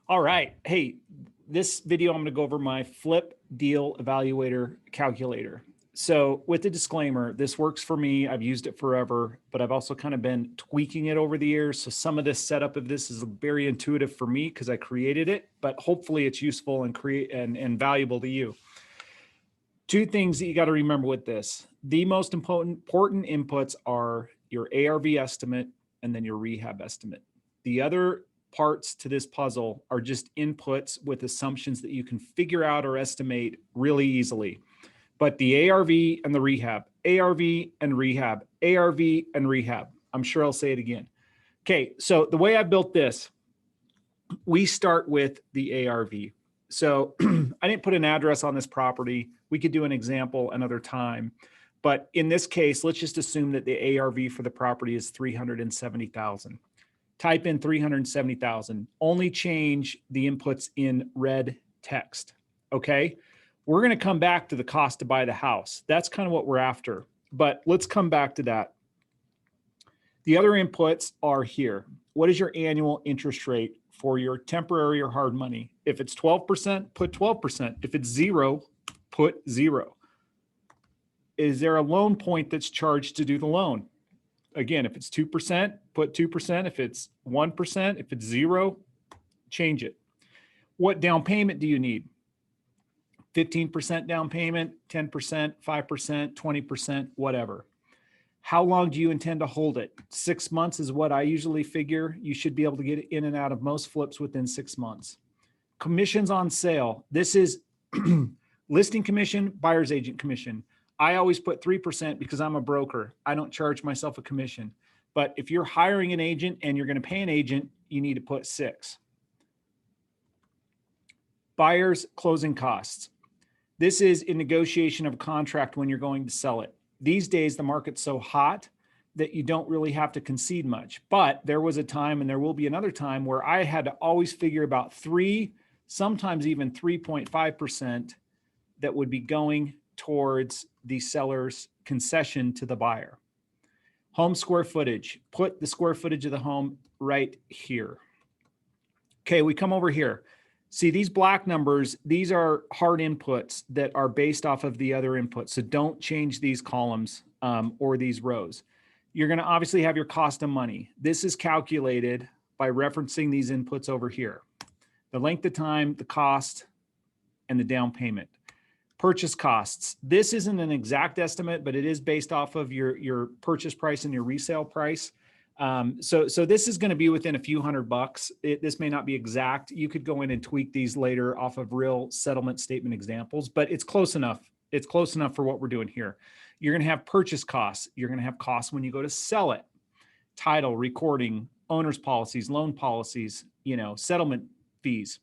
All right. Hey, this video, I'm going to go over my flip deal evaluator calculator. So with the disclaimer, this works for me. I've used it forever, but I've also kind of been tweaking it over the years. So some of this setup of this is very intuitive for me because I created it, but hopefully it's useful and valuable to you. Two things that you got to remember with this. The most important inputs are your ARV estimate and then your rehab estimate. The other parts to this puzzle are just inputs with assumptions that you can figure out or estimate really easily. But the ARV and the rehab, ARV and rehab, ARV and rehab. I'm sure I'll say it again. Okay, so the way I built this, we start with the ARV. So I didn't put an address on this property. We could do an example another time. But in this case, let's just assume that the ARV for the property is 370,000. Type in 370,000. Only change the inputs in red text. Okay. We're going to come back to the cost to buy the house. That's kind of what we're after. But let's come back to that. The other inputs are here. What is your annual interest rate for your temporary or hard money? If it's 12%, put 12%. If it's 0, put 0. Is there a loan point that's charged to do the loan? Again, if it's 2%, put 2%. If it's 1%, if it's 0, change it. What down payment do you need? 15% down payment, 10%, 5%, 20%, whatever. How long do you intend to hold it? 6 months is what I usually figure. You should be able to get in and out of most flips within 6 months. Commissions on sale. This is listing commission, buyer's agent commission. I always put 3% because I'm a broker. I don't charge myself a commission. But if you're hiring an agent and you're going to pay an agent, you need to put 6. Buyer's closing costs. This is in negotiation of a contract when you're going to sell it. These days, the market's so hot that you don't really have to concede much. But there was a time, and there will be another time, where I had to always figure about 3, sometimes even 3.5% that would be going towards the seller's concession to the buyer. Home square footage. Put the square footage of the home right here. Okay, we come over here. See these black numbers, these are hard inputs that are based off of the other inputs. So don't change these columns or these rows. You're going to obviously have your cost of money. This is calculated by referencing these inputs over here. The length of time, the cost, and the down payment. Purchase costs. This isn't an exact estimate, but it is based off of your purchase price and your resale price. So this is going to be within a few $100. This may not be exact. You could go in and tweak these later off of real settlement statement examples, but it's close enough. It's close enough for what we're doing here. You're going to have purchase costs. You're going to have costs when you go to sell it. Title, recording, owner's policies, loan policies, settlement fees.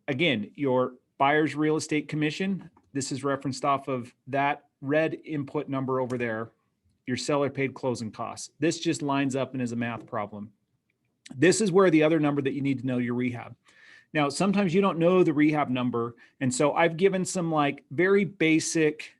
Again, your buyer's real estate commission. This is referenced off of that red input number over there. Your seller paid closing costs. This just lines up and is a math problem. This is where the other number that you need to know, your rehab. Now, sometimes you don't know the rehab number. And so I've given some like very basic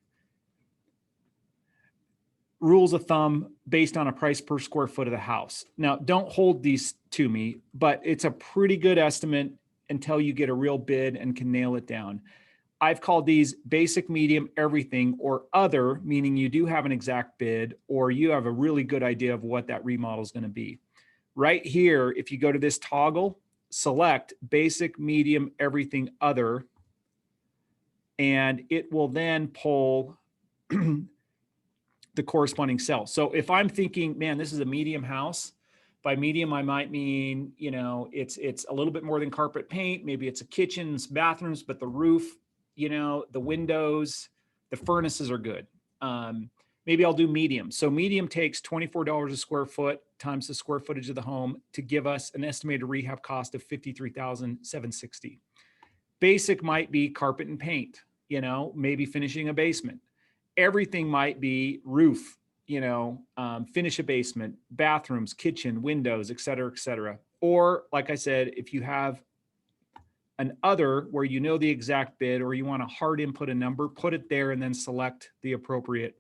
rules of thumb based on a price per square foot of the house. Now, don't hold these to me, but it's a pretty good estimate until you get a real bid and can nail it down. I've called these basic, medium, everything, or other, meaning you do have an exact bid or you have a really good idea of what that remodel is going to be. Right here, if you go to this toggle, select basic, medium, everything, other, and it will then pull the corresponding cell. So if I'm thinking, man, this is a medium house, by medium, I might mean, it's a little bit more than carpet paint. Maybe it's a kitchen, bathrooms, but the roof, the windows, the furnaces are good. Maybe I'll do medium. So medium takes $24 a square foot times the square footage of the home to give us an estimated rehab cost of $53,760. Basic might be carpet and paint, maybe finishing a basement. Everything might be roof, finish a basement, bathrooms, kitchen, windows, et cetera, et cetera. Or like I said, if you have an other where you know the exact bid or you want to hard input a number, put it there and then select the appropriate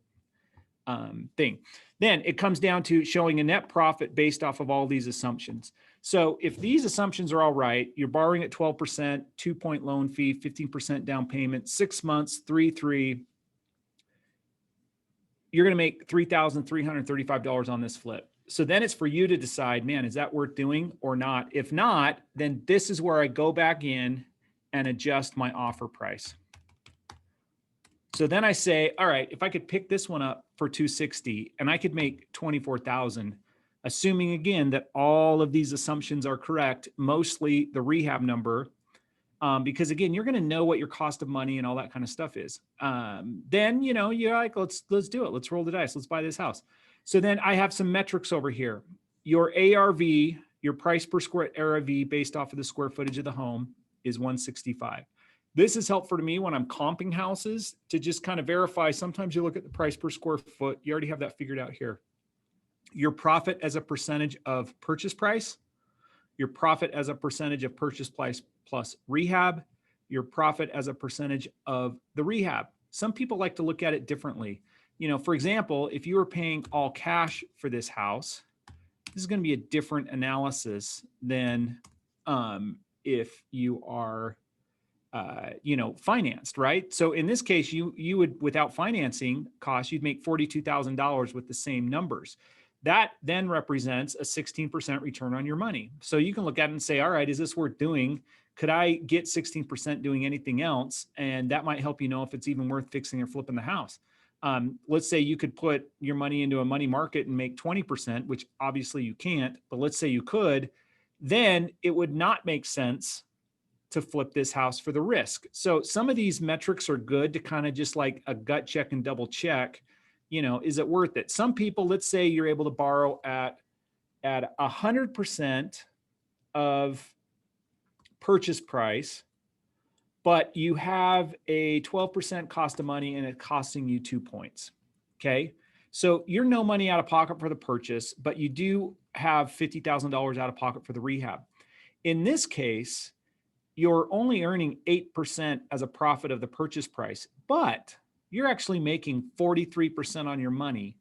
thing. Then it comes down to showing a net profit based off of all these assumptions. So if these assumptions are all right, you're borrowing at 12%, 2-point loan fee, 15% down payment, 6 months, 3-3, you're going to make $3,335 on this flip. So then it's for you to decide, man, is that worth doing or not? If not, then this is where I go back in and adjust my offer price. So then I say, all right, if I could pick this one up for $260 and I could make $24,000, assuming again that all of these assumptions are correct, mostly the rehab number, because again, you're going to know what your cost of money and all that kind of stuff is. Then, you know, you're like, let's do it. Let's roll the dice. Let's buy this house. So then I have some metrics over here. Your ARV, your price per square ARV based off of the square footage of the home is 165. This is helpful to me when I'm comping houses to just kind of verify. Sometimes you look at the price per square foot. You already have that figured out here. Your profit as a percentage of purchase price, your profit as a percentage of purchase price plus rehab, your profit as a percentage of the rehab. Some people like to look at it differently. You know, for example, if you were paying all cash for this house, this is going to be a different analysis than if you are you know, financed, right? So in this case, you would, without financing costs, you'd make $42,000 with the same numbers. That then represents a 16% return on your money. So you can look at it and say, all right, is this worth doing? Could I get 16% doing anything else? And that might help you know if it's even worth fixing or flipping the house. Let's say you could put your money into a money market and make 20%, which obviously you can't, but let's say you could, then it would not make sense to flip this house for the risk. So some of these metrics are good to kind of just like a gut check and double check, you know, is it worth it? Some people, let's say you're able to borrow at 100% of purchase price, but you have a 12% cost of money and it's costing you 2 points. Okay. So you're no money out of pocket for the purchase, but you do have $50,000 out of pocket for the rehab. In this case, you're only earning 8% as a profit of the purchase price, but you're actually making 43% on your money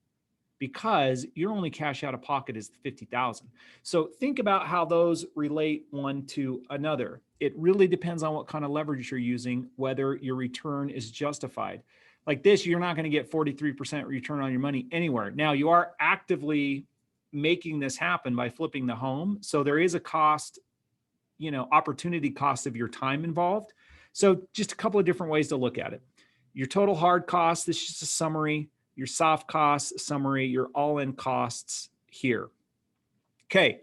because your only cash out of pocket is $50,000. So think about how those relate one to another. It really depends on what kind of leverage you're using, whether your return is justified. Like this, you're not going to get 43% return on your money anywhere. Now you are actively making this happen by flipping the home. So there is a cost, you know, opportunity cost of your time involved. So just a couple of different ways to look at it. Your total hard cost, this is just a summary. Your soft costs summary, your all-in costs here. Okay.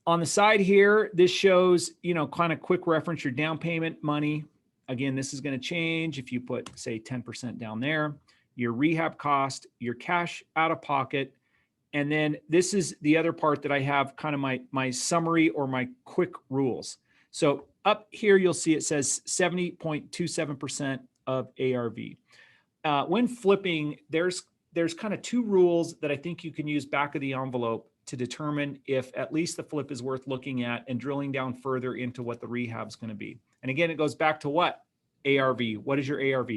On the side here, this shows, you know, kind of quick reference, your down payment money. Again, this is going to change if you put, say, 10% down there, your rehab cost, your cash out of pocket. And then this is the other part that I have kind of my summary or my quick rules. So up here, you'll see it says 70.27% of ARV. When flipping, there's kind of 2 rules that I think you can use back of the envelope to determine if at least the flip is worth looking at and drilling down further into what the rehab is going to be. And again, it goes back to what? ARV. What is your ARV?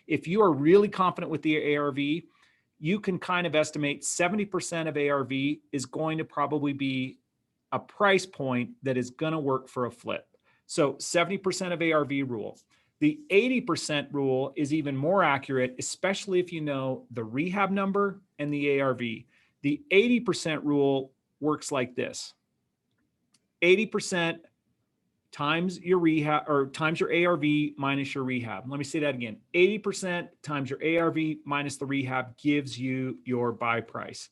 If you are really confident with the ARV, you can kind of estimate 70% of ARV is going to probably be a price point that is going to work for a flip. So 70% of ARV rule. The 80% rule is even more accurate, especially if you know the rehab number and the ARV. The 80% rule works like this. 80% times your rehab or times your ARV minus your rehab. Let me say that again. 80% times your ARV minus the rehab gives you your buy price.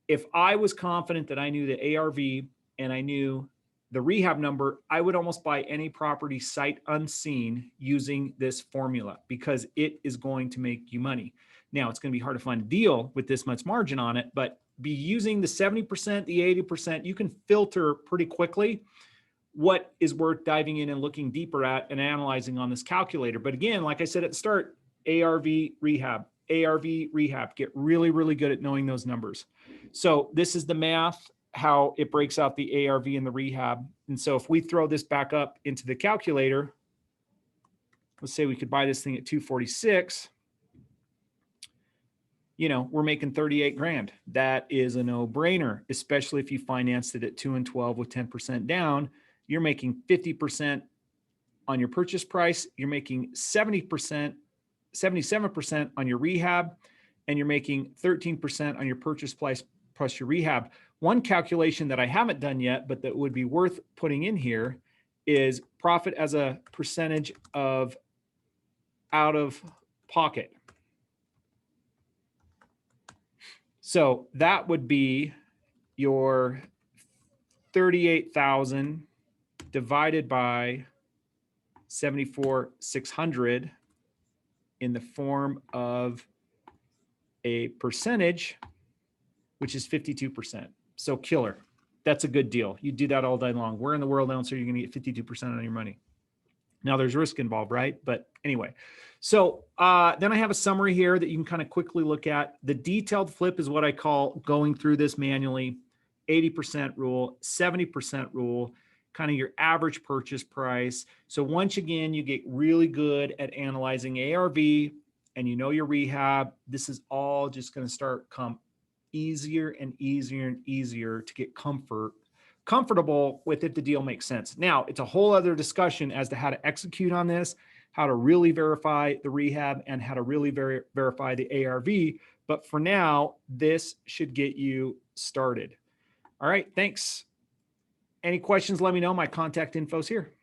If I was confident that I knew the ARV and I knew the rehab number, I would almost buy any property sight unseen using this formula because it is going to make you money. Now, it's going to be hard to find a deal with this much margin on it, but be using the 70%, the 80%, you can filter pretty quickly what is worth diving in and looking deeper at and analyzing on this calculator. But again, like I said at the start, ARV, rehab, get really, really good at knowing those numbers. So this is the math, how it breaks out the ARV and the rehab. And so if we throw this back up into the calculator, let's say we could buy this thing at 246. we're making 38 grand. That is a no-brainer, especially if you financed it at 2 and 12 with 10% down. You're making 50% on your purchase price. You're making 70%, 77% on your rehab, and you're making 13% on your purchase price plus your rehab. One calculation that I haven't done yet, but that would be worth putting in here is profit as a percentage of out of pocket. So that would be your 38,000 divided by 74,600 in the form of a percentage, which is 52%. So killer. That's a good deal. You do that all day long. Where in the world else are you going to get 52% on your money? Now there's risk involved, right? But anyway, so then I have a summary here that you can kind of quickly look at. The detailed flip is what I call going through this manually. 80% rule, 70% rule, kind of your average purchase price. So once again, you get really good at analyzing ARV and your rehab. This is all just going to start come easier and easier and easier to get comfortable with if the deal makes sense. Now, it's a whole other discussion as to how to execute on this, how to really verify the rehab, and how to really verify the ARV. But for now, this should get you started. All right, thanks. Any questions, let me know. My contact info's here.